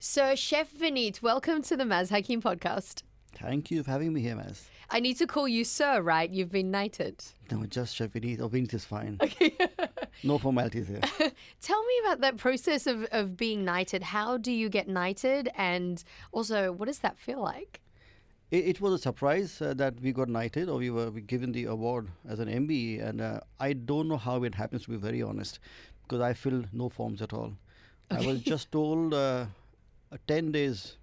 So, Chef Vineet, welcome to the Maz Hakim Podcast. Thank you for having me here, Maz. I need to call you sir, right? You've been knighted. No, just Chef Vineet. Or Vineet is fine. Okay. No formalities here. Tell me about that process of being knighted. How do you get knighted? And also, what does that feel like? It was a surprise that we got knighted, or we were given the award as an MBE. And I don't know how it happens, to be very honest, because I filled no forms at all. Okay. I was just told 10 days,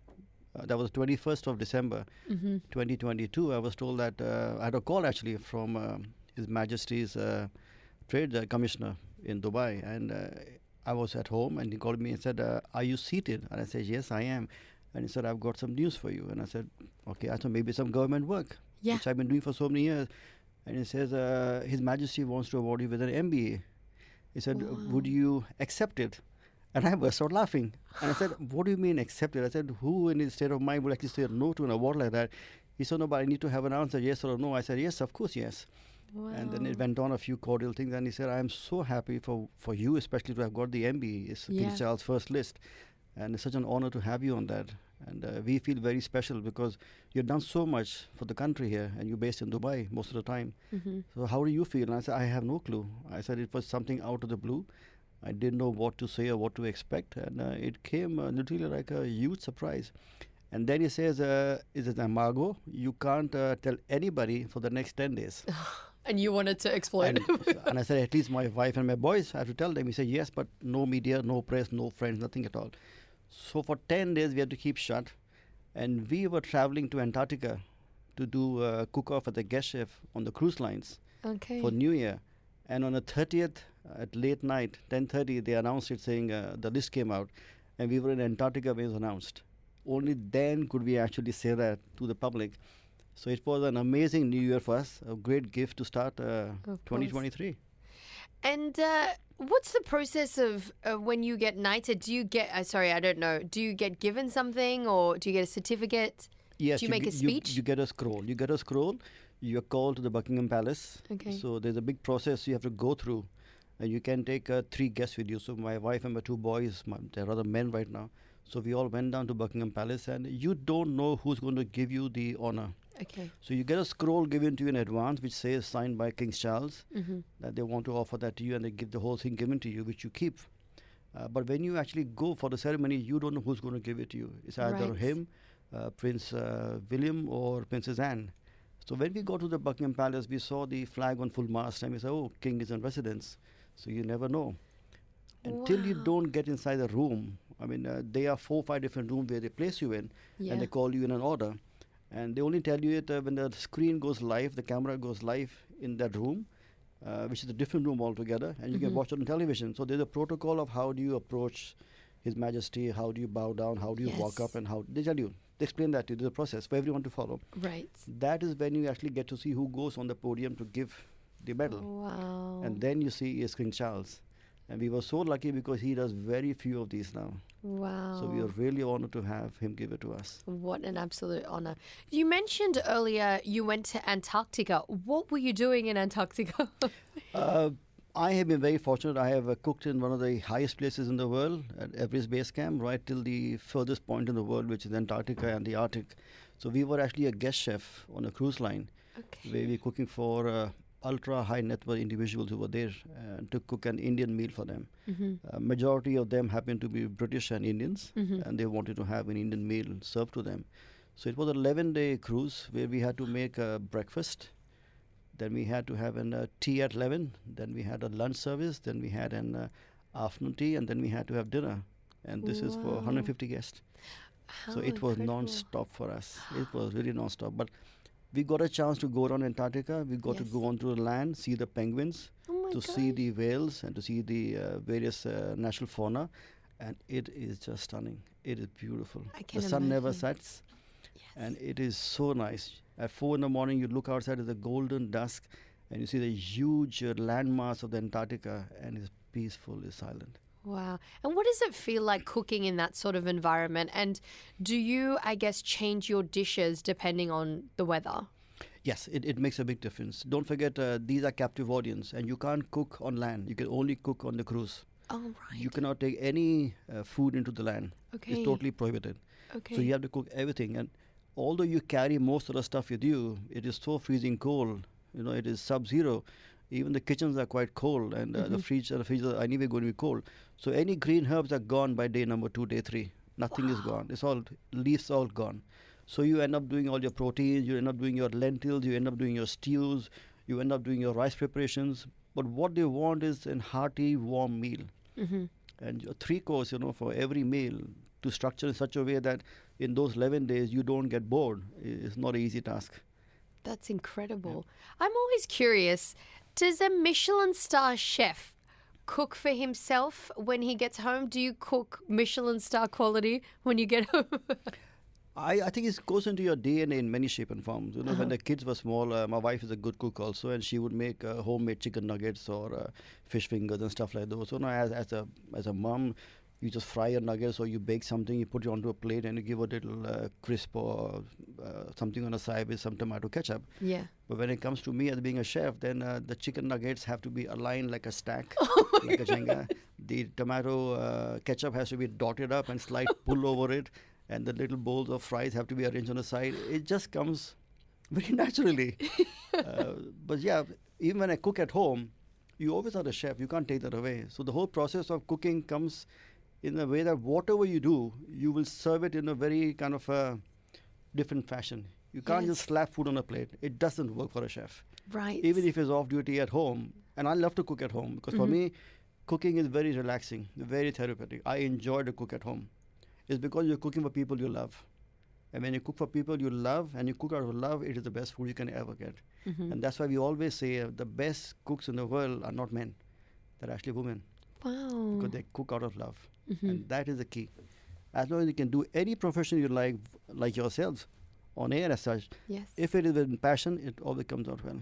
that was 21st of December, 2022. I was told that I had a call actually from His Majesty's Trade Commissioner in Dubai. And I was at home and he called me and said, are you seated? And I said, yes, I am. And he said, I've got some news for you. And I said, okay, I thought maybe some government work, which I've been doing for so many years. And he says, His Majesty wants to award you with an MBA. He said, would you accept it? And I burst out laughing. And I said, what do you mean accept it? I said, who in his state of mind would actually say no to an award like that? He said, no, but I need to have an answer, yes or no. I said, yes, of course, yes. Wow. And then it went on a few cordial things. And he said, I am so happy for you, especially to have got the MBA. It's King Charles' first list. And it's such an honor to have you on that. And we feel very special because you've done so much for the country here and you're based in Dubai most of the time. So how do you feel? And I said, I have no clue. I said it was something out of the blue. I didn't know what to say or what to expect. And it came literally like a huge surprise. And then he says, it's an embargo. You can't tell anybody for the next 10 days. And you wanted to explode. And I said, at least my wife and my boys, I have to tell them. He said, yes, but no media, no press, no friends, nothing at all. So for 10 days, we had to keep shut. And we were traveling to Antarctica to do cook-off at the guest chef on the cruise lines for New Year. And on the 30th, at late night, 10:30, they announced it saying the list came out. And we were in Antarctica when it was announced. Only then could we actually say that to the public. So it was an amazing New Year for us, a great gift to start 2023. And what's the process of when you get knighted? Do you get, I don't know, do you get given something or do you get a certificate? Yes. Do you make a speech? You get a scroll. You're called to the Buckingham Palace. Okay. So there's a big process you have to go through. And you can take 3 guests with you. So my wife and my 2 boys, they're rather men right now. So we all went down to Buckingham Palace and you don't know who's going to give you the honor. Okay. So you get a scroll given to you in advance which says signed by King Charles that they want to offer that to you and they give the whole thing given to you which you keep. But when you actually go for the ceremony, you don't know who's going to give it to you. It's either him, Prince William or Princess Anne. So when we go to the Buckingham Palace, we saw the flag on full mast and we said, oh, King is in residence. So you never know. Until you don't get inside the room, I mean, there are 4 or 5 different rooms where they place you in and they call you in an order. And they only tell you it when the screen goes live, the camera goes live in that room, which is a different room altogether, and you can watch it on television. So there's a protocol of how do you approach His Majesty, how do you bow down, how do you walk up, and how they tell you. They explain that to you. There's a process for everyone to follow. Right. That is when you actually get to see who goes on the podium to give the medal. Wow. And then you see is King Charles. And we were so lucky because he does very few of these now. Wow. So we are really honored to have him give it to us. What an absolute honor. You mentioned earlier you went to Antarctica. What were you doing in Antarctica? I have been very fortunate. I have cooked in one of the highest places in the world, at Everest Base Camp, right till the furthest point in the world, which is Antarctica and the Arctic. So we were actually a guest chef on a cruise line, where we were cooking for ultra high net worth individuals who were there to cook an Indian meal for them. Majority of them happened to be British and Indians, and they wanted to have an Indian meal served to them. So it was an 11-day cruise where we had to make a breakfast. Then we had to have a tea at 11. Then we had a lunch service. Then we had an afternoon tea. And then we had to have dinner. And this is for 150 guests. So it was non-stop for us. It was really non-stop. But we got a chance to go around Antarctica. We got to go onto the land, see the penguins, see the whales, and to see the various natural fauna. And it is just stunning. It is beautiful. The sun never sets. And it is so nice. At 4 in the morning, you look outside at the golden dusk and you see the huge landmass of the Antarctica and it's peaceful, it's silent. Wow. And what does it feel like cooking in that sort of environment? And do you, I guess, change your dishes depending on the weather? Yes, it makes a big difference. Don't forget, these are captive audience and you can't cook on land. You can only cook on the cruise. Oh, right. You cannot take any food into the land. Okay. It's totally prohibited. Okay. So you have to cook everything. And although you carry most of the stuff with you, it is so freezing cold. It is sub-zero. Even the kitchens are quite cold, and the fridge are anyway going to be cold. So any green herbs are gone by day number 2, day 3. Nothing is gone. It's all leaves all gone. So you end up doing all your proteins. You end up doing your lentils. You end up doing your stews. You end up doing your rice preparations. But what they want is a hearty, warm meal. And your 3 course, for every meal, to structure in such a way that in those 11 days you don't get bored. It's not an easy task. That's incredible. I'm always curious. Does a Michelin star chef cook for himself when he gets home? Do you cook Michelin star quality when you get home? I think it goes into your DNA in many shape and forms. When the kids were small, my wife is a good cook also, and she would make homemade chicken nuggets or fish fingers and stuff like those. So as a mom, you just fry your nuggets or you bake something, you put it onto a plate and you give a little crisp or something on the side with some tomato ketchup. Yeah. But when it comes to me as being a chef, then the chicken nuggets have to be aligned like a stack, like a Jenga. The tomato ketchup has to be dotted up and slight pull over it. And the little bowls of fries have to be arranged on the side. It just comes very naturally. But yeah, even when I cook at home, you always are the chef. You can't take that away. So the whole process of cooking comes in a way that whatever you do, you will serve it in a very kind of different fashion. You can't just slap food on a plate. It doesn't work for a chef. Right. Even if he's off duty at home. And I love to cook at home because for me, cooking is very relaxing, very therapeutic. I enjoy to cook at home. It's because you're cooking for people you love. And when you cook for people you love and you cook out of love, it is the best food you can ever get. And that's why we always say the best cooks in the world are not men. They're actually women. Wow. Because they cook out of love. And that is the key. As long as you can do any profession you like yourselves, on air as such, Yes. if it is with passion, it always comes out well.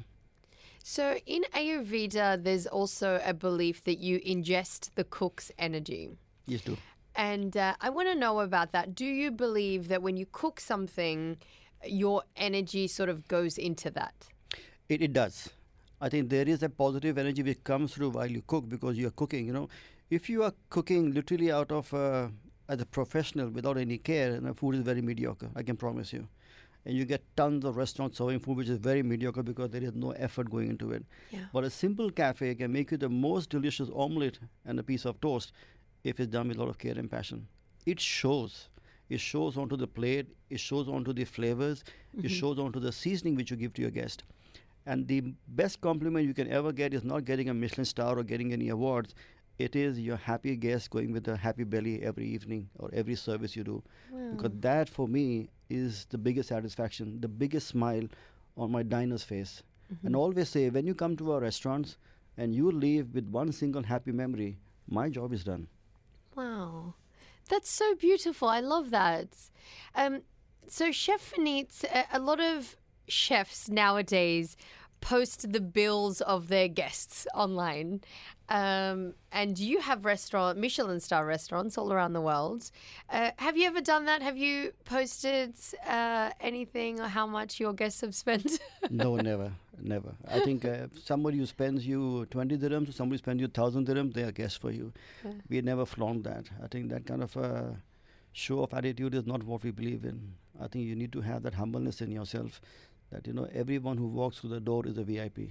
So in Ayurveda, there's also a belief that you ingest the cook's energy. Yes, do. And I want to know about that. Do you believe that when you cook something, your energy sort of goes into that? It does. I think there is a positive energy which comes through while you cook because you're cooking. If you are cooking literally out of, as a professional without any care, the food is very mediocre, I can promise you. And you get tons of restaurants serving food which is very mediocre because there is no effort going into it. Yeah. But a simple cafe can make you the most delicious omelette and a piece of toast if it's done with a lot of care and passion. It shows. It shows onto the plate. It shows onto the flavors. It shows onto the seasoning which you give to your guest. And the best compliment you can ever get is not getting a Michelin star or getting any awards. It is your happy guest going with a happy belly every evening or every service you do. Wow. Because that for me is the biggest satisfaction, the biggest smile on my diner's face. And always say, when you come to our restaurants and you leave with one single happy memory, my job is done. Wow. That's so beautiful. I love that. So Chef Vineet, a lot of chefs nowadays post the bills of their guests online. And you have Michelin star restaurants all around the world. Have you ever done that? Have you posted anything or how much your guests have spent? No, never. I think somebody who spends you 20 dirhams, somebody spends you 1,000 dirhams, they are guests for you. We never flaunt that. I think that kind of show of attitude is not what we believe in. I think you need to have that humbleness in yourself that, everyone who walks through the door is a VIP.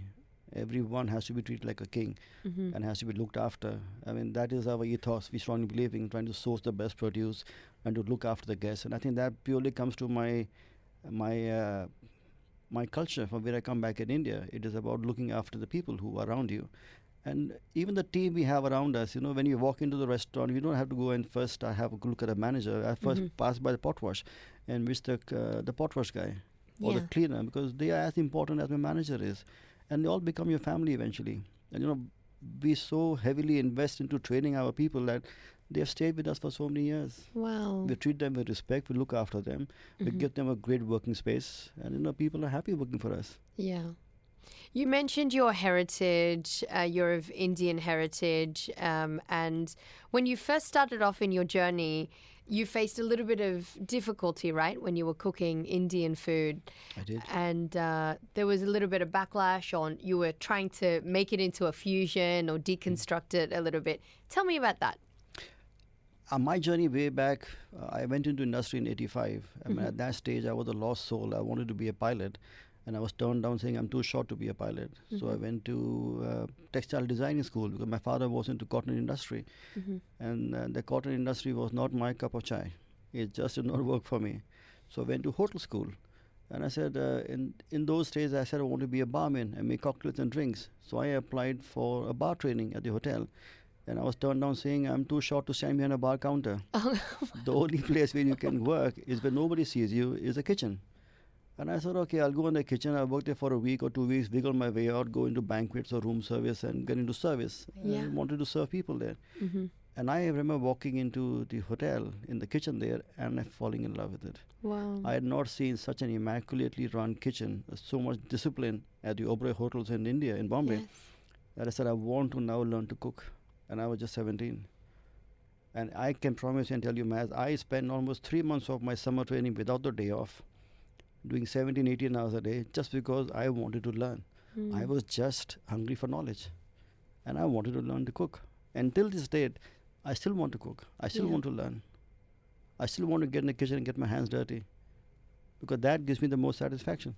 Everyone has to be treated like a king and has to be looked after. I mean, that is our ethos. We strongly believe in trying to source the best produce and to look after the guests. And I think that purely comes to my culture from where I come back in India. It is about looking after the people who are around you. And even the team we have around us, when you walk into the restaurant, you don't have to go and first have a look at a manager. I first pass by the pot wash and wish the pot wash guy or the cleaner, because they are as important as my manager is. And they all become your family eventually. And we so heavily invest into training our people that they have stayed with us for so many years. Wow. We treat them with respect. We look after them. We give them a great working space. And people are happy working for us. Yeah. You mentioned your heritage, you're of Indian heritage, and when you first started off in your journey, you faced a little bit of difficulty, right, when you were cooking Indian food. I did. And there was a little bit of backlash on you were trying to make it into a fusion or deconstruct it a little bit. Tell me about that. My journey way back, I went into industry in 85. I mean, at that stage, I was a lost soul. I wanted to be a pilot. And I was turned down saying I'm too short to be a pilot. So I went to textile designing school because my father was into cotton industry. And the cotton industry was not my cup of chai. It just did not work for me. So I went to hotel school. And I said, in those days, I said I want to be a barman and make cocktails and drinks. So I applied for a bar training at the hotel. And I was turned down saying I'm too short to stand behind a bar counter. The only place where you can work is where nobody sees you is a kitchen. And I said, okay, I'll go in the kitchen. I worked there for a week or 2 weeks, wiggle my way out, go into banquets or room service and get into service. Yeah. I wanted to serve people there. And I remember walking into the hotel in the kitchen there and falling in love with it. Wow. I had not seen such an immaculately run kitchen, so much discipline at the Oberoi hotels in India, in Bombay, Yes. that I said, I want to now learn to cook. And I was just 17. And I can promise you and tell you, Maz, I spent almost 3 months of my summer training without the day off, doing 17, 18 hours a day, just because I wanted to learn. I was just hungry for knowledge. And I wanted to learn to cook. And till this date, I still want to cook. I still want to learn. I still want to get in the kitchen and get my hands dirty. Because that gives me the most satisfaction.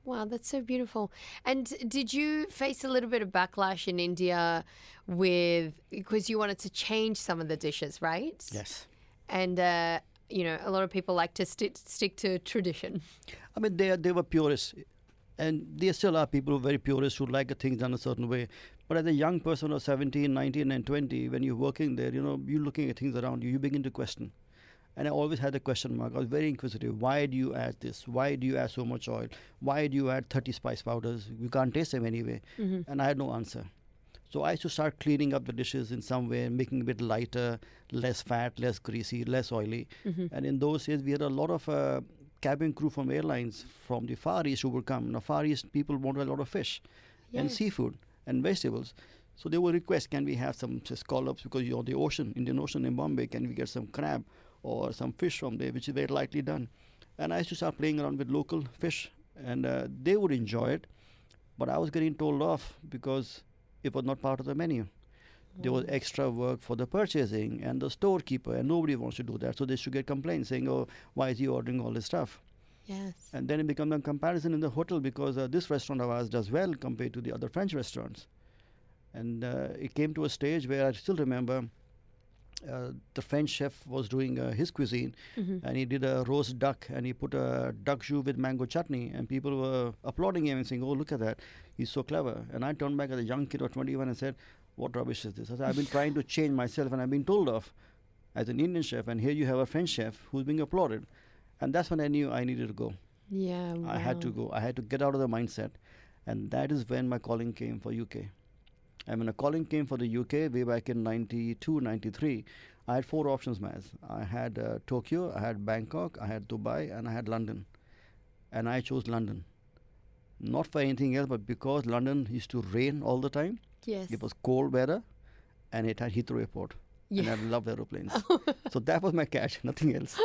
Wow, that's so beautiful. And did you face a little bit of backlash in India because you wanted to change some of the dishes, right? Yes. And, a lot of people like to stick to tradition. I mean, they were purists. And there still are people who are very purists who like things done a certain way. But as a young person of 17, 19 and 20, when you're working there, you're looking at things around you, you begin to question. And I always had a question mark. I was very inquisitive. Why do you add this? Why do you add so much oil? Why do you add 30 spice powders? You can't taste them anyway. And I had no answer. So I used to start cleaning up the dishes in some way, making it a bit lighter, less fat, less greasy, less oily. And in those days, we had a lot of cabin crew from airlines from the Far East who would come. Now, Far East people want a lot of fish and seafood and vegetables. So they would request, can we have some scallops because you're on the ocean, Indian Ocean in Bombay, can we get some crab or some fish from there, which is very lightly done. And I used to start playing around with local fish and they would enjoy it. But I was getting told off because it was not part of the menu. There was extra work for the purchasing and the storekeeper, and nobody wants to do that. So they should get complaints saying, oh, why is he ordering all this stuff? Yes. And then it becomes a comparison in the hotel because this restaurant of ours does well compared to the other French restaurants. And it came to a stage where I still remember the French chef was doing his cuisine and he did a roast duck and he put a duck jus with mango chutney and people were applauding him and saying, oh, look at that. He's so clever. And I turned back as a young kid of 21 and said, what rubbish is this? I said, I've been trying to change myself and I've been told off as an Indian chef, and here you have a French chef who's being applauded. And that's when I knew I needed to go. Yeah, wow. I had to go. I had to get out of the mindset. And that is when my calling came for UK. And when a calling came for the UK way back in 92, 93, I had 4 options, Maz. I had Tokyo, I had Bangkok, I had Dubai, and I had London. And I chose London. Not for anything else, but because London used to rain all the time. Yes. It was cold weather, and it had Heathrow Airport. Yeah. And I love aeroplanes. So that was my catch, nothing else.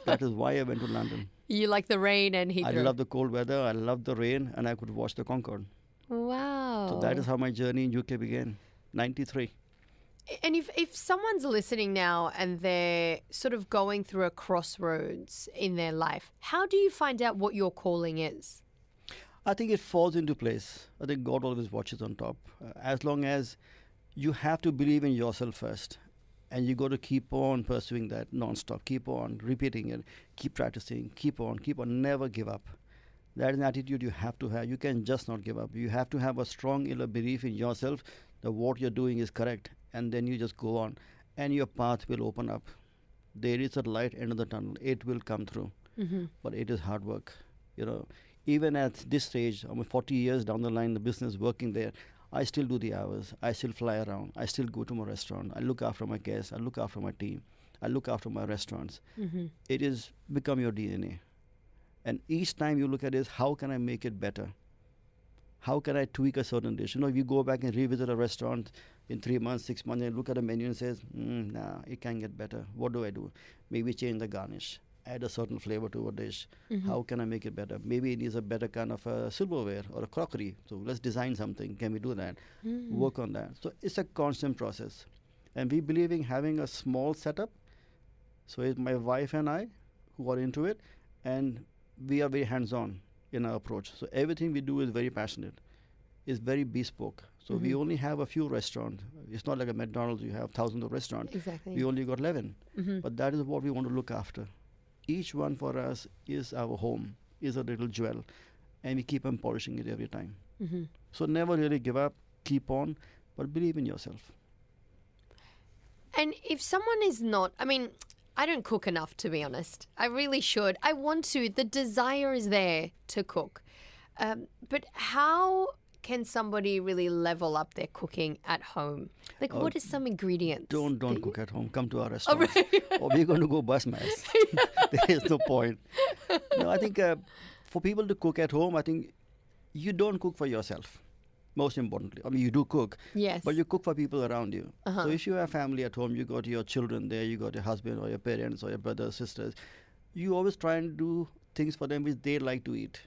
That is why I went to London. You like the rain and Heathrow. I love the cold weather, I love the rain, and I could watch the Concorde. Wow. So that is how my journey in UK began, 93. And if someone's listening now and they're sort of going through a crossroads in their life, how do you find out what your calling is? I think it falls into place. I think God always watches on top. As long as you have to believe in yourself first, and you got to keep on pursuing that non-stop, keep on repeating it, keep practicing, keep on, never give up. That is an attitude you have to have. You can just not give up. You have to have a strong inner belief in yourself that what you're doing is correct, and then you just go on, and your path will open up. There is a light end of the tunnel. It will come through, but it is hard work. Even at this stage, I'm 40 years down the line, the business working there, I still do the hours. I still fly around. I still go to my restaurant. I look after my guests. I look after my team. I look after my restaurants. It is become your DNA. And each time you look at it, how can I make it better? How can I tweak a certain dish? If you go back and revisit a restaurant in 3 months, 6 months, and look at the menu and says, nah, it can get better. What do I do? Maybe change the garnish, add a certain flavor to a dish. How can I make it better? Maybe it needs a better kind of silverware or a crockery. So let's design something. Can we do that? Work on that. So it's a constant process. And we believe in having a small setup. So it's my wife and I who are into it, and we are very hands-on in our approach. So everything we do is very passionate. It's very bespoke. So we only have a few restaurants. It's not like a McDonald's, you have thousands of restaurants. Exactly. We only got 11. But that is what we want to look after. Each one for us is our home, is a little jewel, and we keep on polishing it every time. So never really give up, keep on, but believe in yourself. And if someone is not, I don't cook enough, to be honest. I really should. I want to. The desire is there to cook. But how can somebody really level up their cooking at home? Like, what are some ingredients? Don't cook at home. Come to our restaurant. Oh, right. Or we're going to go bust Maz. There is no point. No, I think for people to cook at home, I think you don't cook for yourself. Most importantly, you do cook, yes, but you cook for people around you. So if you have family at home, you got your children there, you got your husband or your parents or your brothers, sisters, you always try and do things for them which they like to eat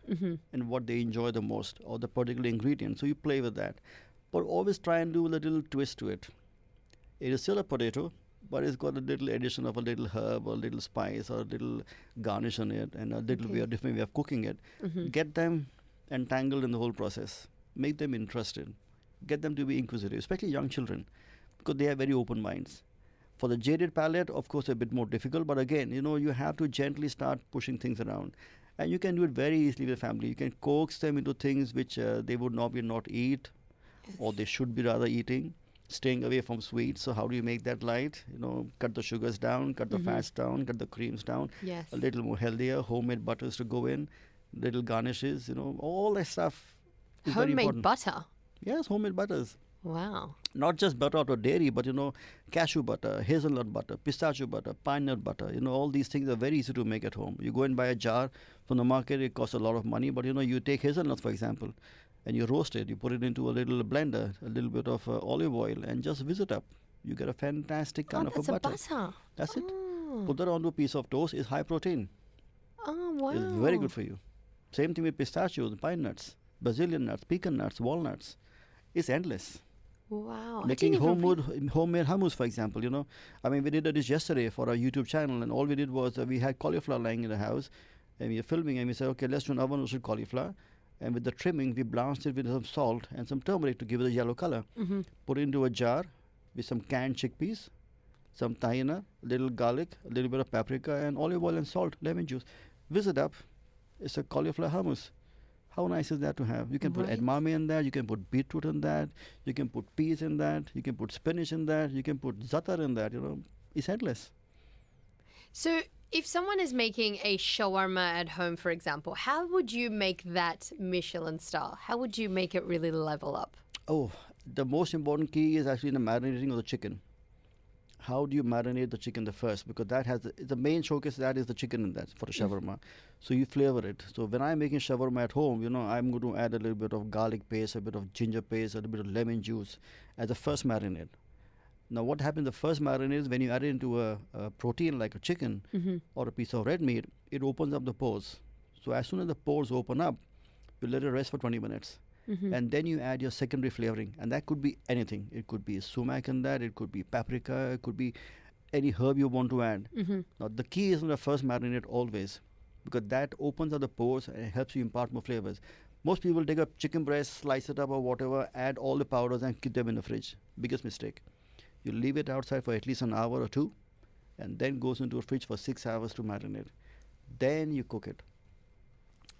and what they enjoy the most, or the particular ingredient. So you play with that, but always try and do a little twist to it. It is still a potato, but it's got a little addition of a little herb or a little spice or a little garnish on it and a little different way of cooking it. Get them entangled in the whole process. Make them interested. Get them to be inquisitive, especially young children, because they have very open minds. For the jaded palate, of course, a bit more difficult. But again, you have to gently start pushing things around. And you can do it very easily with family. You can coax them into things which they would not eat, or they should be rather eating, staying away from sweets. So how do you make that light? Cut the sugars down, cut the fats down, cut the creams down. Yes. A little more healthier, homemade butters to go in, little garnishes, all that stuff. Homemade butter? Yes, homemade butters. Wow. Not just butter out of dairy, but cashew butter, hazelnut butter, pistachio butter, pine nut butter. All these things are very easy to make at home. You go and buy a jar from the market, it costs a lot of money, but you take hazelnuts, for example, and you roast it, you put it into a little blender, a little bit of olive oil, and just whiz it up. You get a fantastic kind of a butter. That's it. Put that onto a piece of toast. It's high protein. Oh, wow. It's very good for you. Same thing with pistachios, pine nuts, Brazilian nuts, pecan nuts, walnuts. It's endless. Wow. Making homemade hummus, for example, we did a dish yesterday for our YouTube channel, and all we did was we had cauliflower lying in the house, and we were filming, and we said, okay, let's do an oven roasted cauliflower. And with the trimming, we blanched it with some salt and some turmeric to give it a yellow color. Put it into a jar with some canned chickpeas, some tahina, a little garlic, a little bit of paprika, and olive oil and salt, lemon juice. Whiz it up. It's a cauliflower hummus. How nice is that to have? You can put edamame in that, you can put beetroot in that, you can put peas in that, you can put spinach in that, you can put za'atar in that, It's endless. So if someone is making a shawarma at home, for example, how would you make that Michelin star? How would you make it really level up? Oh, the most important key is actually the marinating of the chicken. How do you marinate the chicken the first? Because that has the main showcase, that is the chicken in that for a shawarma. So you flavor it. So when I'm making shawarma at home, I'm going to add a little bit of garlic paste, a bit of ginger paste, a little bit of lemon juice as the first marinade. Now what happens the first marinade is when you add it into a protein like a chicken or a piece of red meat, it opens up the pores. So as soon as the pores open up, you let it rest for 20 minutes. And then you add your secondary flavoring, and that could be anything. It could be sumac in that, it could be paprika, it could be any herb you want to add. Now the key is in the first marinade always, because that opens up the pores and it helps you impart more flavors. Most people take a chicken breast, slice it up or whatever, add all the powders and keep them in the fridge. Biggest mistake. You leave it outside for at least an hour or two, and then goes into a fridge for 6 hours to marinate. Then you cook it.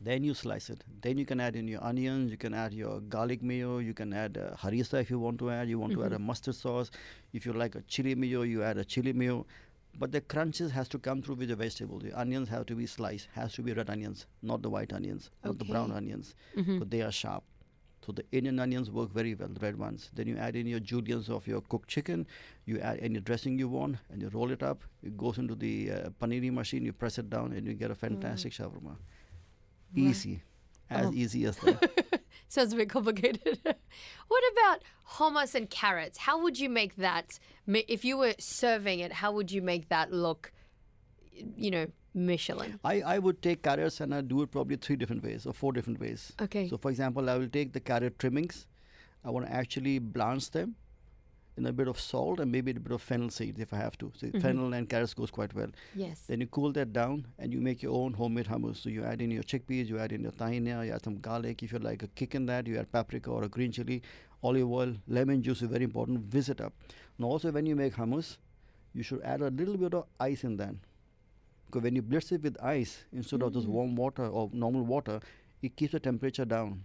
Then you slice it. Then you can add in your onions, you can add your garlic mayo, you can add harissa if you want to add. You want to add a mustard sauce. If you like a chili mayo, you add a chili mayo. But the crunches has to come through with the vegetables. The onions have to be sliced. Has to be red onions, not the white onions, not the brown onions, but they are sharp. So the Indian onions work very well, the red ones. Then you add in your juliennes of your cooked chicken. You add any dressing you want, and you roll it up. It goes into the panini machine. You press it down, and you get a fantastic shawarma. Easy, as easy as that. Sounds a bit complicated. What about hummus and carrots? How would you make that? If you were serving it, how would you make that look, Michelin? I would take carrots and I'd do it probably 3 different ways or 4 different ways. Okay. So, for example, I will take the carrot trimmings. I want to actually blanch them in a bit of salt and maybe a bit of fennel seeds if I have to. So fennel and carrots goes quite well. Yes. Then you cool that down and you make your own homemade hummus. So you add in your chickpeas, you add in your tahini, you add some garlic. If you like a kick in that, you add paprika or a green chili, olive oil, lemon juice is very important. Whiz it up. Now also when you make hummus, you should add a little bit of ice in that. Because when you blitz it with ice instead of just warm water or normal water, it keeps the temperature down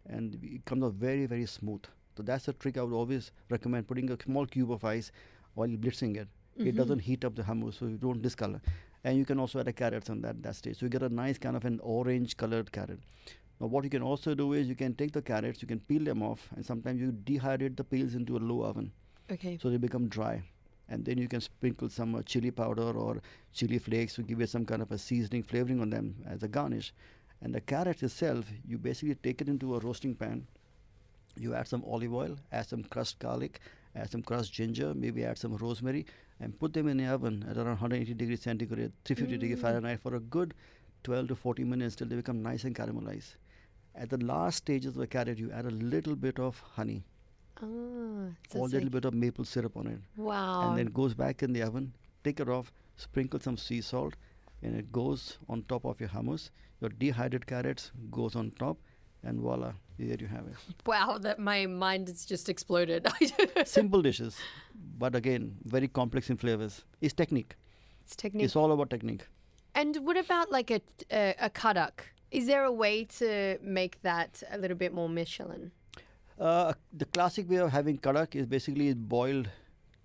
and it comes out very, very smooth. So that's a trick I would always recommend, putting a small cube of ice while you're blitzing it. It doesn't heat up the hummus, so you don't discolor. And you can also add the carrots on that stage. So you get a nice kind of an orange colored carrot. Now what you can also do is you can take the carrots, you can peel them off, and sometimes you dehydrate the peels into a low oven. Okay. So they become dry. And then you can sprinkle some chili powder or chili flakes to give it some kind of a seasoning flavoring on them as a garnish. And the carrot itself, you basically take it into a roasting pan. You add some olive oil, add some crushed garlic, add some crushed ginger, maybe add some rosemary, and put them in the oven at around 180 degrees centigrade, 350 degrees Fahrenheit for a good 12 to 40 minutes till they become nice and caramelized. At the last stages of the carrot, you add a little bit of honey, So or a it's little like- bit of maple syrup on it. Wow. And then it goes back in the oven, take it off, sprinkle some sea salt, and it goes on top of your hummus. Your dehydrated carrots goes on top, and voila, there you have it. Wow, that my mind has just exploded. Simple dishes, but again, very complex in flavors. It's technique. It's technique. It's all about technique. And what about like a kadak? Is there a way to make that a little bit more Michelin? The classic way of having kadak is basically boiled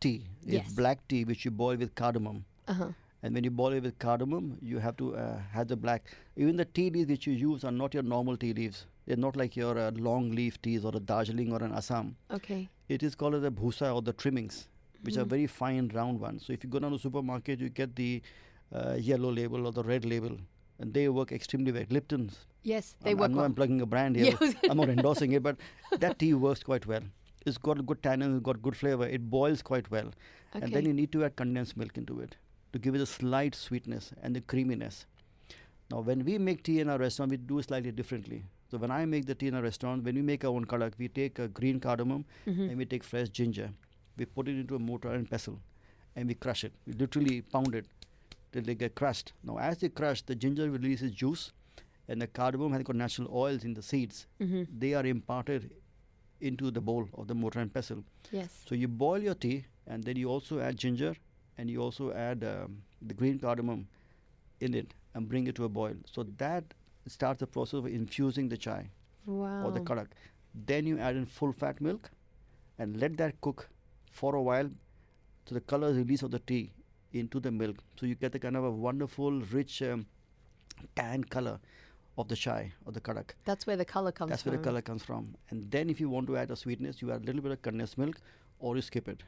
tea. Yes. It's black tea, which you boil with cardamom. Uh-huh. And when you boil it with cardamom, you have to have the black. Even the tea leaves which you use are not your normal tea leaves. They're not like your long leaf teas or a Darjeeling or an Assam. Okay. It is called as the bhusa or the trimmings, which are very fine round ones. So if you go down to the supermarket, you get the yellow label or the red label, and they work extremely well. Lipton's. Yes, they I work know well. I'm plugging a brand here. Yeah. I'm not endorsing it, but that tea works quite well. It's got a good tannin, it's got good flavor. It boils quite well. And then Okay. you need to add condensed milk into it to give it a slight sweetness and the creaminess. Now, when we make tea in our restaurant, we do it slightly differently. So when I make the tea in our restaurant, when we make our own kadak, we take a green cardamom and we take fresh ginger. We put it into a mortar and pestle and we crush it. We literally pound it till they get crushed. Now, as they crush, the ginger releases juice and the cardamom has got natural oils in the seeds. They are imparted into the bowl of the mortar and pestle. Yes. So you boil your tea and then you also add ginger and you also add the green cardamom in it and bring it to a boil. So that starts the process of infusing the chai Wow. or the kadak. Then you add in full fat milk and let that cook for a while so the color is released of the tea into the milk. So you get the kind of a wonderful, rich tan color of the chai or the kadak. That's where the color comes That's from. where the color comes from. And then if you want to add a sweetness, you add a little bit of condensed milk or you skip it.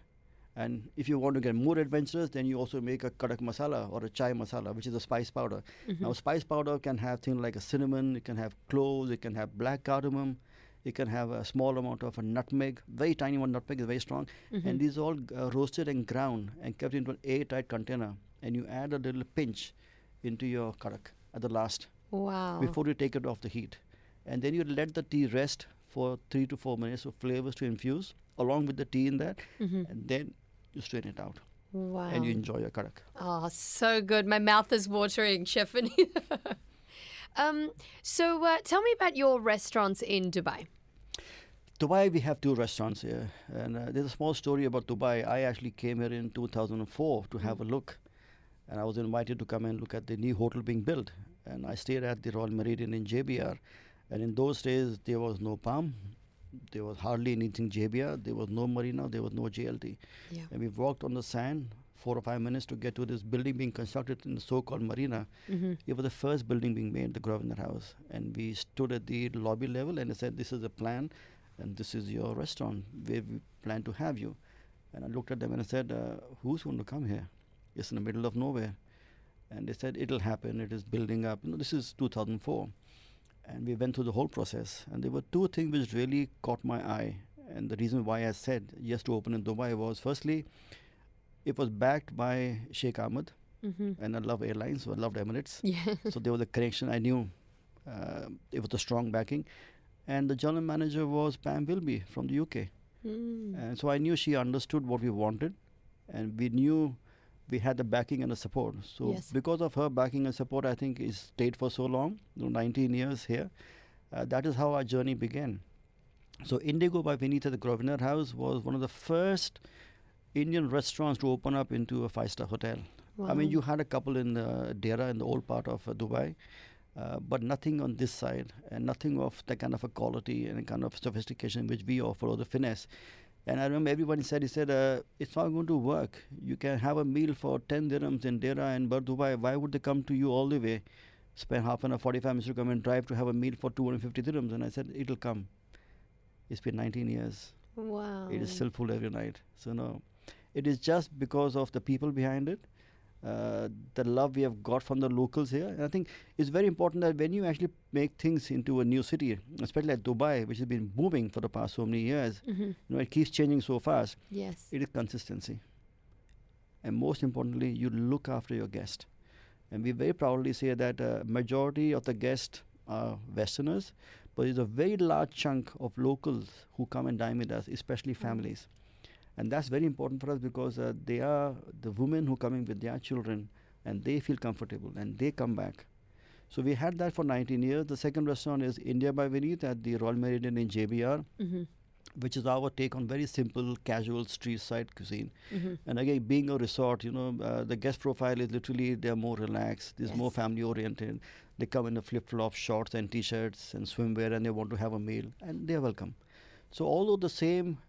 And if you want to get more adventurous, then you also make a kadak masala or a chai masala, which is a spice powder. Now, spice powder can have things like a cinnamon, it can have cloves, it can have black cardamom, it can have a small amount of a nutmeg, very tiny amount of nutmeg is very strong. And these all roasted and ground and kept into an airtight container. And you add a little pinch into your kadak at the last Wow. before you take it off the heat. And then you let the tea rest for 3 to 4 minutes for flavors to infuse along with the tea in that. And then you strain it out Wow. and you enjoy your kadak. Oh, so good. My mouth is watering, Chef Vineet. So tell me about your restaurants in Dubai. Dubai, we have 2 restaurants here. And there's a small story about Dubai. I actually came here in 2004 to have a look. And I was invited to come and look at the new hotel being built. And I stayed at the Royal Meridian in JBR. And in those days, there was no Palm. There was hardly anything JBR. There was no Marina. There was no JLT. Yeah. And we walked on the sand 4 or 5 minutes to get to this building being constructed in the so-called Marina. It was the first building being made, the Grosvenor House. And we stood at the lobby level and they said, this is the plan and this is your restaurant where we plan to have you. And I looked at them and I said, who's going to come here? It's in the middle of nowhere. And they said, it'll happen. It is building up. This is 2004. And we went through the whole process. And there were two things which really caught my eye. And the reason why I said yes to open in Dubai was, firstly, it was backed by Sheikh Ahmed. And I love airlines, so I loved Emirates. Yeah. So there was a connection. I knew it was a strong backing. And the general manager was Pam Wilby from the UK. And so I knew she understood what we wanted. And we knew we had the backing and the support. So Yes. because of her backing and support, I think it stayed for so long, 19 years here. That is how our journey began. So Indigo by Vineet at the Grosvenor House was one of the first Indian restaurants to open up into a 5-star hotel. Wow. I mean, you had a couple in Dera, in the old part of Dubai, but nothing on this side, and nothing of the kind of a quality and kind of sophistication which we offer, or the finesse. And I remember everybody said, it's not going to work. You can have a meal for 10 dirhams in Dera and Bur Dubai. Why would they come to you all the way, spend half an hour, 45 minutes to come and drive to have a meal for 250 dirhams? And I said, it'll come. It's been 19 years. Wow. It is still full every night. So no, it is just because of the people behind it, the love we have got from the locals here. And I think it's very important that when you actually make things into a new city, especially like Dubai, which has been booming for the past so many years, it keeps changing so fast. Yes. It is consistency. And most importantly, you look after your guest. And we very proudly say that majority of the guests are Westerners, but there's a very large chunk of locals who come and dine with us, especially families. And that's very important for us because they are the women who come in with their children, and they feel comfortable and they come back. So we had that for 19 years. The second restaurant is India by Vineet at the Royal Meridian in JBR, which is our take on very simple, casual street side cuisine. And again, being a resort, the guest profile is literally, they're more relaxed, there's more family oriented. They come in a flip-flop, shorts and t-shirts and swimwear, and they want to have a meal, and they're welcome. So although the same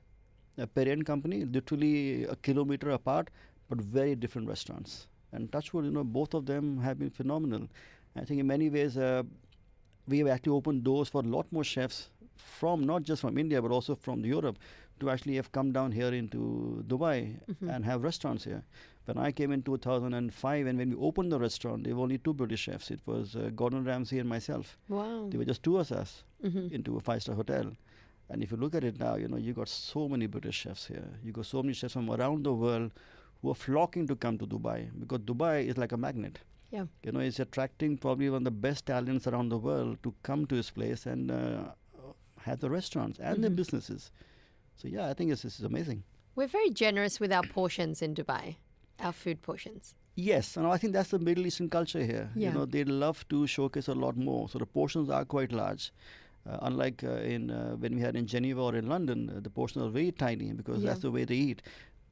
parent company, literally a kilometer apart, but very different restaurants. And touchwood, both of them have been phenomenal. I think in many ways, we have actually opened doors for a lot more chefs from, not just from India, but also from Europe, to actually have come down here into Dubai and have restaurants here. When I came in 2005, and when we opened the restaurant, there were only 2 British chefs. It was Gordon Ramsay and myself. Wow. There were just 2 of us into a 5-star hotel. And if you look at it now, you got so many British chefs here. You got so many chefs from around the world who are flocking to come to Dubai, because Dubai is like a magnet. Yeah. It's attracting probably one of the best talents around the world to come to this place and have the restaurants and the businesses. So yeah, I think this is amazing. We're very generous with our portions in Dubai, our food portions. Yes, and I think that's the Middle Eastern culture here. Yeah. They love to showcase a lot more. So the portions are quite large. Unlike when we had in Geneva or in London, the portions are very tiny because that's the way they eat.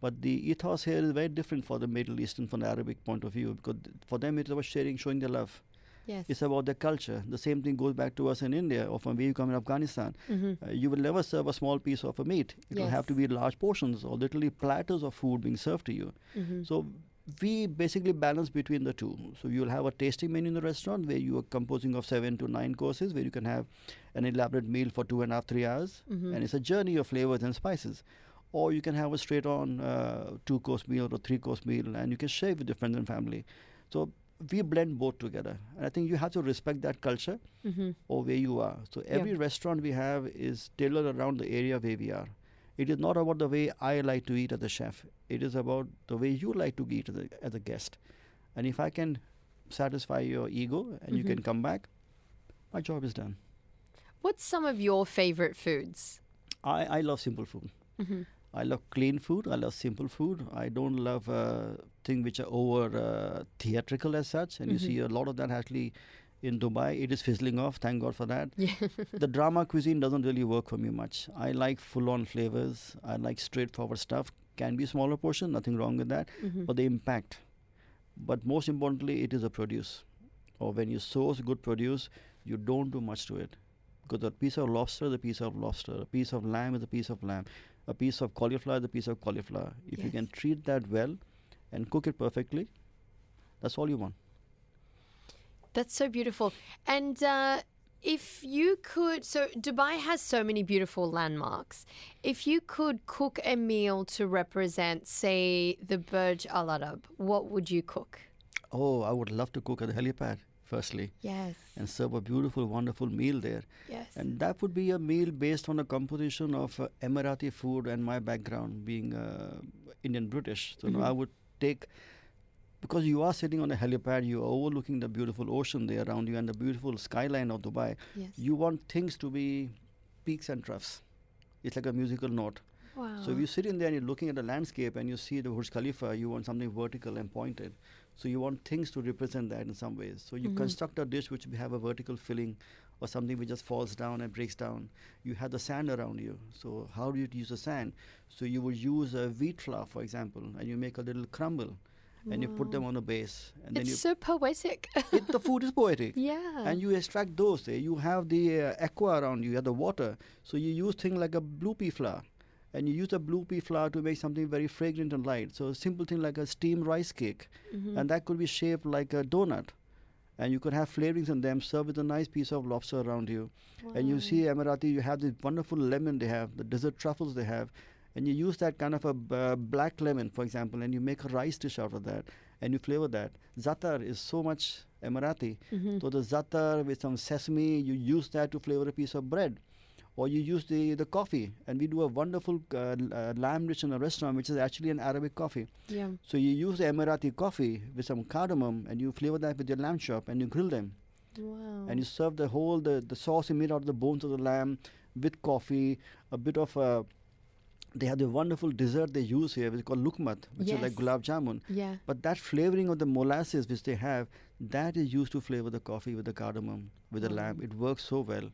But the ethos here is very different for the Middle Eastern, from the Arabic point of view, because for them it's about sharing, showing their love. Yes. It's about their culture. The same thing goes back to us in India, or from where you come in Afghanistan. You will never serve a small piece of a meat. It will have to be large portions or literally platters of food being served to you. So we basically balance between the two. So you'll have a tasting menu in the restaurant where you are composing of 7 to 9 courses, where you can have an elaborate meal for 2.5, 3 hours. And it's a journey of flavors and spices. Or you can have a straight-on 2-course meal or 3-course meal, and you can share with your friends and family. So we blend both together. And I think you have to respect that culture or where you are. So every restaurant we have is tailored around the area where we are. It is not about the way I like to eat as a chef. It is about the way you like to eat as a guest. And if I can satisfy your ego and you can come back, my job is done. What's some of your favorite foods? I love simple food. I love clean food. I love simple food. I don't love things which are over theatrical as such. And you see a lot of that actually in Dubai. It is fizzling off. Thank God for that. The drama cuisine doesn't really work for me much. I like full-on flavors. I like straightforward stuff. Can be smaller portion, nothing wrong with that. But the impact. But most importantly, it is a produce. Or when you source good produce, you don't do much to it. Because a piece of lobster is a piece of lobster. A piece of lamb is a piece of lamb. A piece of cauliflower is a piece of cauliflower. If you can treat that well and cook it perfectly, that's all you want. That's so beautiful. And if you could, so Dubai has so many beautiful landmarks. If you could cook a meal to represent, say, the Burj Al Arab, what would you cook? Oh, I would love to cook at the helipad, firstly, Yes. and serve a beautiful, wonderful meal there. Yes. And that would be a meal based on a composition of Emirati food and my background being Indian British. So I would take, because you are sitting on a helipad, you are overlooking the beautiful ocean there around you and the beautiful skyline of Dubai. Yes. You want things to be peaks and troughs. It's like a musical note. Wow. So if you sit in there and you're looking at the landscape and you see the Burj Khalifa, you want something vertical and pointed. So you want things to represent that in some ways. So you construct a dish which have a vertical filling or something which just falls down and breaks down. You have the sand around you. So how do you use the sand? So you would use a wheat flour, for example, and you make a little crumble and you put them on a base. And It's so poetic. the food is poetic. Yeah. And you extract those. You have the aqua around you, you have the water. So you use things like a blue pea flour. And you use the blue pea flour to make something very fragrant and light. So a simple thing like a steamed rice cake. And that could be shaped like a donut. And you could have flavorings in them, served with a nice piece of lobster around you. And you see Emirati, you have this wonderful lemon they have, the desert truffles they have. And you use that kind of a black lemon, for example, and you make a rice dish out of that. And you flavor that. Zatar is so much Emirati. So the zatar with some sesame, you use that to flavor a piece of bread. Or you use the coffee, and we do a wonderful lamb dish in a restaurant, which is actually an Arabic coffee. Yeah. So you use the Emirati coffee with some cardamom, and you flavor that with your lamb chop, and you grill them. Wow. And you serve the whole, the sauce you made out of the bones of the lamb with coffee, a bit of they have the wonderful dessert they use here, which is called lukmat, which is like gulab jamun. Yeah. But that flavoring of the molasses which they have, that is used to flavor the coffee with the cardamom, with the lamb. It works so well.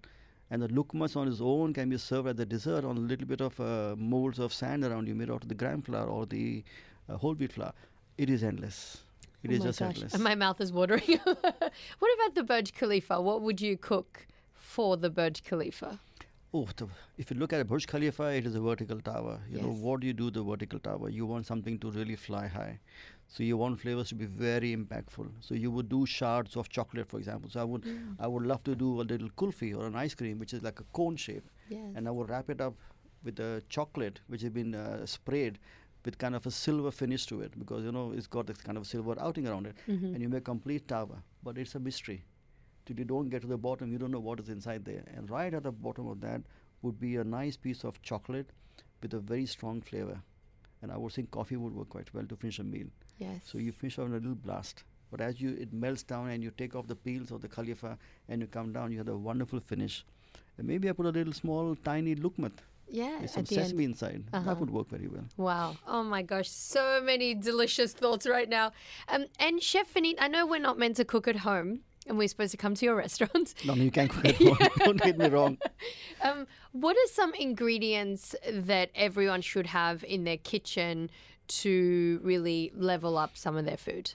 And the lukmas on its own can be served as a dessert on a little bit of molds of sand around you made out of the gram flour or the whole wheat flour. It is endless. It is just endless. And my mouth is watering. What about the Burj Khalifa? What would you cook for the Burj Khalifa? Oh, if you look at Burj Khalifa, it is a vertical tower. You know, Yes. what do you do with the vertical tower? You want something to really fly high. So you want flavors to be very impactful. So you would do shards of chocolate, for example. So I would love to do a little kulfi or an ice cream, which is like a cone shape. Yes. And I would wrap it up with the chocolate, which has been sprayed with kind of a silver finish to it, because, you know, it's got this kind of silver outing around it. And you make a complete tower. But it's a mystery. Till you don't get to the bottom, you don't know what is inside there. And right at the bottom of that would be a nice piece of chocolate with a very strong flavor. And I would think coffee would work quite well to finish a meal. Yes. So you finish on a little blast. But as it melts down and you take off the peels of the khalifa and you come down, you have a wonderful finish. And maybe I put a little small, tiny lukmat with some at the sesame end. inside. That would work very well. Wow. Oh my gosh. So many delicious thoughts right now. And Chef Vineet, I know we're not meant to cook at home and we're supposed to come to your restaurant. No, you can't cook at home. Don't get me wrong. What are some ingredients that everyone should have in their kitchen to really level up some of their food?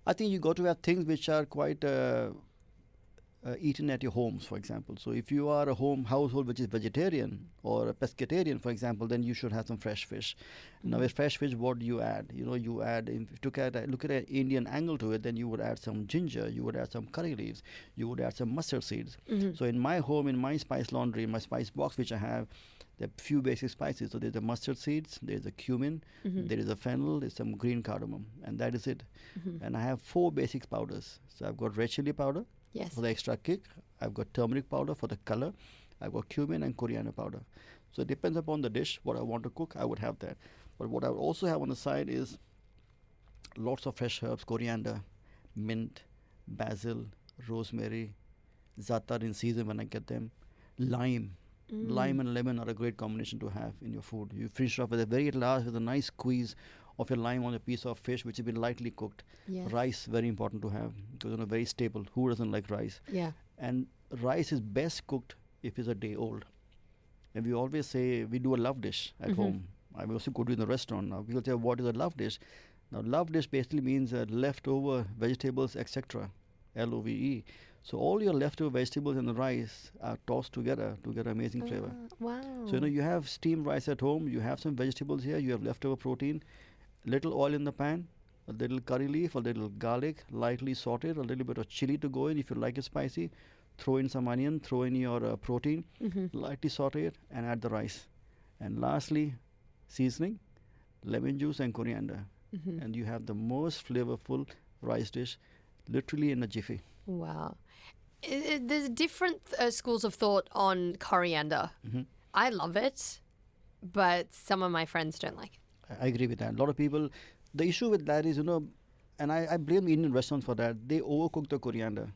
I think you got to have things which are quite eaten at your homes, for example. So if you are a household which is vegetarian or a pescatarian, for example, then you should have some fresh fish. Now, with fresh fish, what do you add? You know, you add, if you look at an Indian angle to it, then you would add some ginger, you would add some curry leaves, you would add some mustard seeds. So in my home, in my spice laundry, in my spice box which I have, there are few basic spices. So there's the mustard seeds, there's the cumin, there is a fennel, there's some green cardamom, and that is it. And I have 4 basic powders. So I've got red chili powder for the extra kick. I've got turmeric powder for the color. I've got cumin and coriander powder. So it depends upon the dish, what I want to cook, I would have that. But what I would also have on the side is lots of fresh herbs, coriander, mint, basil, rosemary, za'atar in season when I get them, lime. Lime and lemon are a great combination to have in your food. You finish it off with a nice squeeze of your lime on a piece of fish which has been lightly cooked. Yes. Rice, very important to have, because very staple. Who doesn't like rice? Yeah. And rice is best cooked if it's a day old. And we always say we do a love dish at home. I also go to in the restaurant. Now people say, what is a love dish? Now love dish basically means leftover vegetables, etc. LOVE. So all your leftover vegetables and the rice are tossed together to get amazing flavor. Wow. So you have steamed rice at home, you have some vegetables here, you have leftover protein, little oil in the pan, a little curry leaf, a little garlic, lightly sauteed, a little bit of chili to go in if you like it spicy. Throw in some onion, throw in your protein, lightly saute it, and add the rice. And lastly, seasoning, lemon juice and coriander. And you have the most flavorful rice dish, literally in a jiffy. Wow. There's different schools of thought on coriander. Mm-hmm. I love it, but some of my friends don't like it. I agree with that. A lot of people, the issue with that is, and I blame Indian restaurants for that, they overcook the coriander.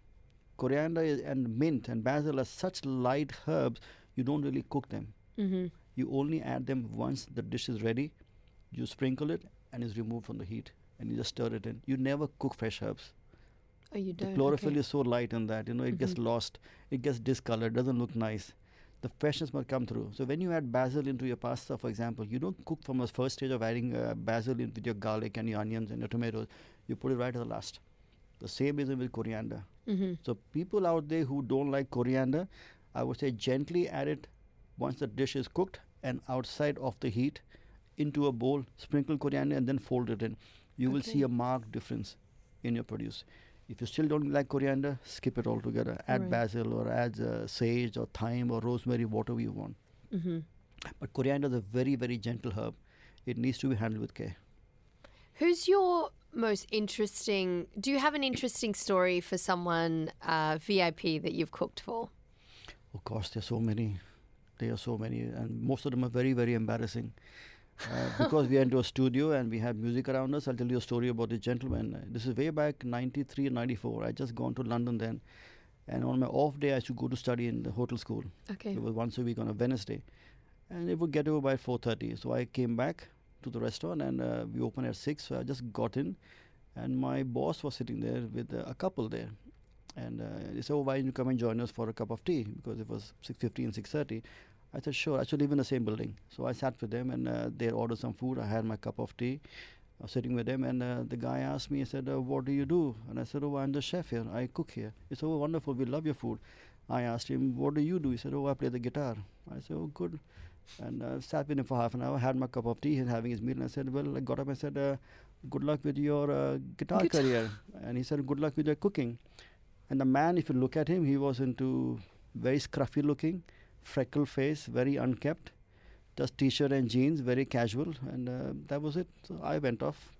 And mint and basil are such light herbs, you don't really cook them. Mm-hmm. You only add them once the dish is ready, you sprinkle it, and it's removed from the heat, and you just stir it in. You never cook fresh herbs. Oh, you don't? The chlorophyll Okay. is so light in that, it gets lost, it gets discolored, doesn't look nice. The freshness must come through. So when you add basil into your pasta, for example, you don't cook from the first stage of adding basil in with your garlic and your onions and your tomatoes. You put it right at the last. The same is with coriander. Mm-hmm. So people out there who don't like coriander, I would say gently add it once the dish is cooked and outside of the heat into a bowl, sprinkle coriander and then fold it in. You will see a marked difference in your produce. If you still don't like coriander, skip it altogether. Add Right. basil or add sage or thyme or rosemary, whatever you want. Mm-hmm. But coriander is a very, very gentle herb. It needs to be handled with care. Who's your most interesting? Do you have an interesting story for someone VIP that you've cooked for? Of course, there are so many. There are so many. And most of them are very, very embarrassing. Because we are into a studio and we have music around us, I'll tell you a story about this gentleman. This is way back 93, 94. I just gone to London then. And on my off day, I used to go to study in the hotel school. Okay. It was once a week on a Wednesday. And it would get over by 4:30. So I came back to the restaurant and we opened at 6. So I just got in and my boss was sitting there with a couple there. And they said, why don't you come and join us for a cup of tea? Because it was 6:15, 6:30. I said, sure, I should live in the same building. So I sat with them and they ordered some food. I had my cup of tea. I was sitting with them and the guy asked me, he said, what do you do? And I said, oh, I'm the chef here. I cook here. He said, oh, wonderful. We love your food. I asked him, what do you do? He said, oh, I play the guitar. I said, oh, good. And sat with him for half an hour, had my cup of tea, he's having his meal. And I said, well, I got up and said, good luck with your guitar career. And he said, good luck with your cooking. And the man, if you look at him, he was into very scruffy looking, freckle face, very unkempt, just t-shirt and jeans, very casual, and that was it. So I went off.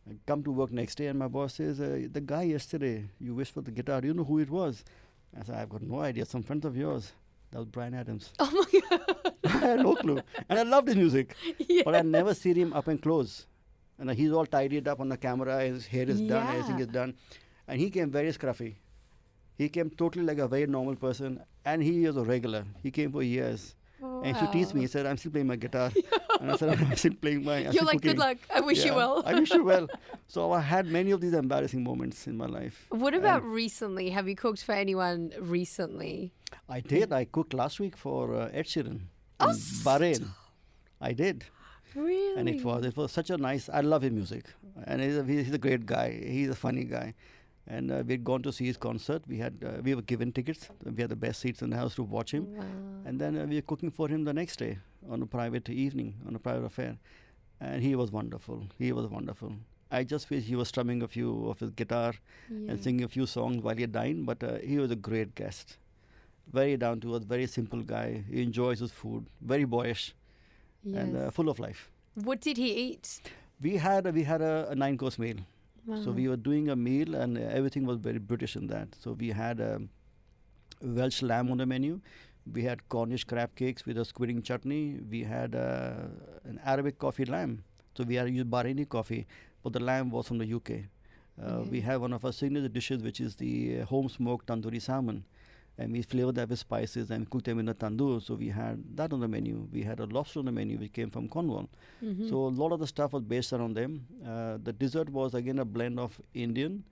I come to work next day and my boss says, the guy yesterday, you wished for the guitar, do you know who it was? I said, I've got no idea, some friend of yours. That was Brian Adams. Oh my God. I had no clue. And I loved his music. Yeah. But I never seen him up and close. And he's all tidied up on the camera, his hair is done, everything Yeah. is done. And he came very scruffy. He came totally like a very normal person. And he was a regular. He came for years. And he used to tease me. He said, I'm still playing my guitar. And I said, I'm still playing my... You're like, good luck. I wish you well. I wish you well. So I had many of these embarrassing moments in my life. What about recently? Have you cooked for anyone recently? I did. I cooked last week for Ed Sheeran Oh, in Bahrain. I did. Really? And it was such a nice... I love his music. And he's a great guy. He's a funny guy. And we'd gone to see his concert. We were given tickets. We had the best seats in the house to watch him. Wow. And then we were cooking for him the next day on a private evening, on a private affair. And he was wonderful. He was wonderful. I just wish he was strumming a few of his guitar and singing a few songs while he dined. But he was a great guest. Very down to earth, very simple guy. He enjoys his food. Very boyish and Yes. full of life. What did he eat? We had a 9-course meal. Wow. So we were doing a meal and everything was very British in that. So we had Welsh lamb on the menu. We had Cornish crab cakes with a squid chutney. We had an Arabic coffee lamb. So we had used Bahraini coffee, but the lamb was from the UK. We have one of our signature dishes, which is the home smoked tandoori salmon. And we flavored that with spices and cooked them in a tandoor. So we had that on the menu. We had a lobster on the menu, which came from Cornwall. Mm-hmm. So a lot of the stuff was based around them. The dessert was again a blend of Indian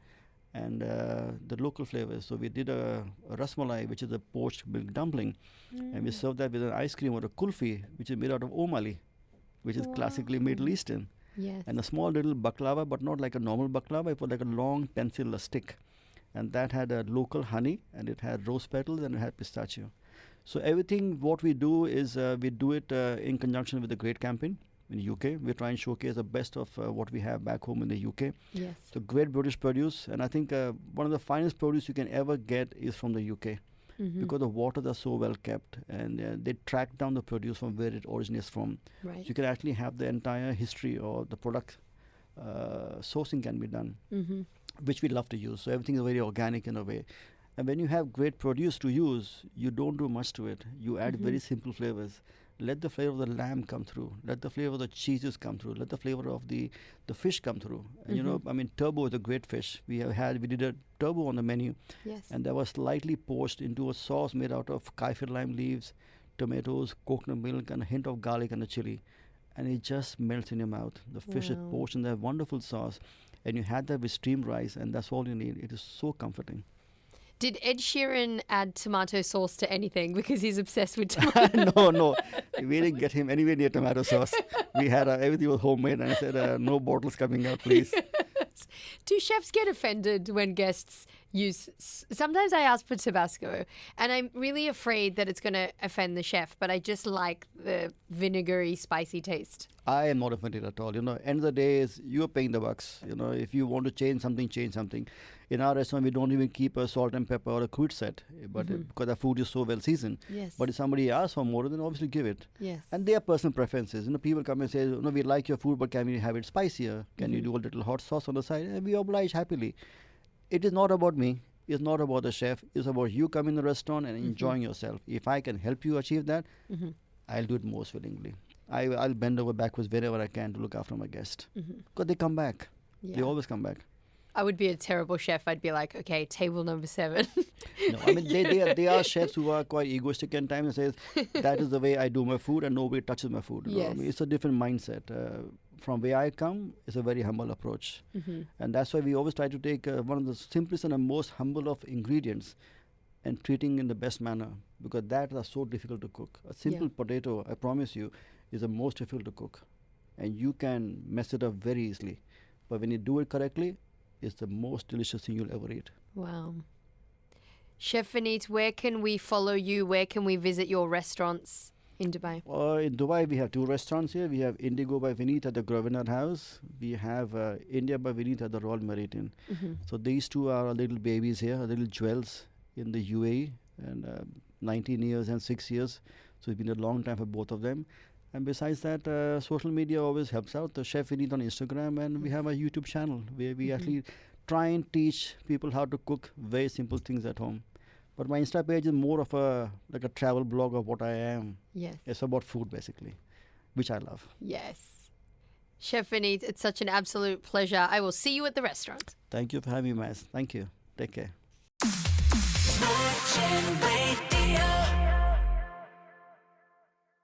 and the local flavors. So we did a rasmalai, which is a poached milk dumpling. And we served that with an ice cream or a kulfi, which is made out of omali, which is classically Middle Eastern. Yes. And a small little baklava, but not like a normal baklava. It was like a long pencil, a stick. And that had a local honey, and it had rose petals, and it had pistachio. So everything, what we do is we do it in conjunction with the Great campaign in the UK. We try and showcase the best of what we have back home in the UK. Yes. So great British produce, and I think one of the finest produce you can ever get is from the UK. Mm-hmm. Because the waters are so well kept, and they track down the produce from where it originates from. Right. So you can actually have the entire history or the product sourcing can be done. Mm-hmm. which we love to use. So everything is very organic in a way. And when you have great produce to use, you don't do much to it. You add very simple flavors. Let the flavor of the lamb come through. Let the flavor of the cheeses come through. Let the flavor of the fish come through. And you know, I mean, turbo is a great fish. We did a turbo on the menu. Yes. And that was slightly poached into a sauce made out of kaffir lime leaves, tomatoes, coconut milk, and a hint of garlic and a chili. And it just melts in your mouth. The fish is poached in that wonderful sauce. And you had that with steamed rice, and that's all you need. It is so comforting. Did Ed Sheeran add tomato sauce to anything because he's obsessed with tomato? No. We didn't get him anywhere near tomato sauce. We had everything was homemade, and I said, no bottles coming out, please. Do chefs get offended when guests use... Sometimes I ask for Tabasco, and I'm really afraid that it's going to offend the chef, but I just like the vinegary, spicy taste. I am not offended at all. You know, end of the day is you're paying the bucks. You know, if you want to change something, change something. In our restaurant, we don't even keep a salt and pepper or a crude set, but because the food is so well seasoned. Yes. But if somebody asks for more, then obviously give it. Yes. And their personal preferences. You know, people come and say, no, we like your food, but can we have it spicier? Can you do a little hot sauce on the side? And we oblige happily. It is not about me. It's not about the chef. It's about you coming in the restaurant and enjoying yourself. If I can help you achieve that, I'll do it most willingly. I'll bend over backwards wherever I can to look after my guest. Because they come back. Yeah. They always come back. I would be a terrible chef. I'd be like, okay, table number 7. No, I mean, they are chefs who are quite egoistic at times and says, that is the way I do my food and nobody touches my food. You know? I mean, it's a different mindset. From where I come, it's a very humble approach. And that's why we always try to take one of the simplest and the most humble of ingredients and treating in the best manner, because that are so difficult to cook. A simple potato, I promise you, is the most difficult to cook. And you can mess it up very easily. But when you do it correctly, it's the most delicious thing you'll ever eat. Wow. Chef Vineet, where can we follow you? Where can we visit your restaurants in Dubai? In Dubai, we have 2 restaurants here. We have Indigo by Vineet at the Grosvenor House. We have India by Vineet at the Royal Meridian. So these 2 are our little babies here, our little jewels in the UAE, and 19 years and 6 years. So it's been a long time for both of them. And besides that, social media always helps out. The Chef Vineet on Instagram, and we have a YouTube channel where we actually try and teach people how to cook very simple things at home. But my Insta page is more of a travel blog of what I am. Yes. It's about food basically, which I love. Yes. Chef Vineet, it's such an absolute pleasure. I will see you at the restaurant. Thank you for having me, Maz. Thank you. Take care. Virgin Radio.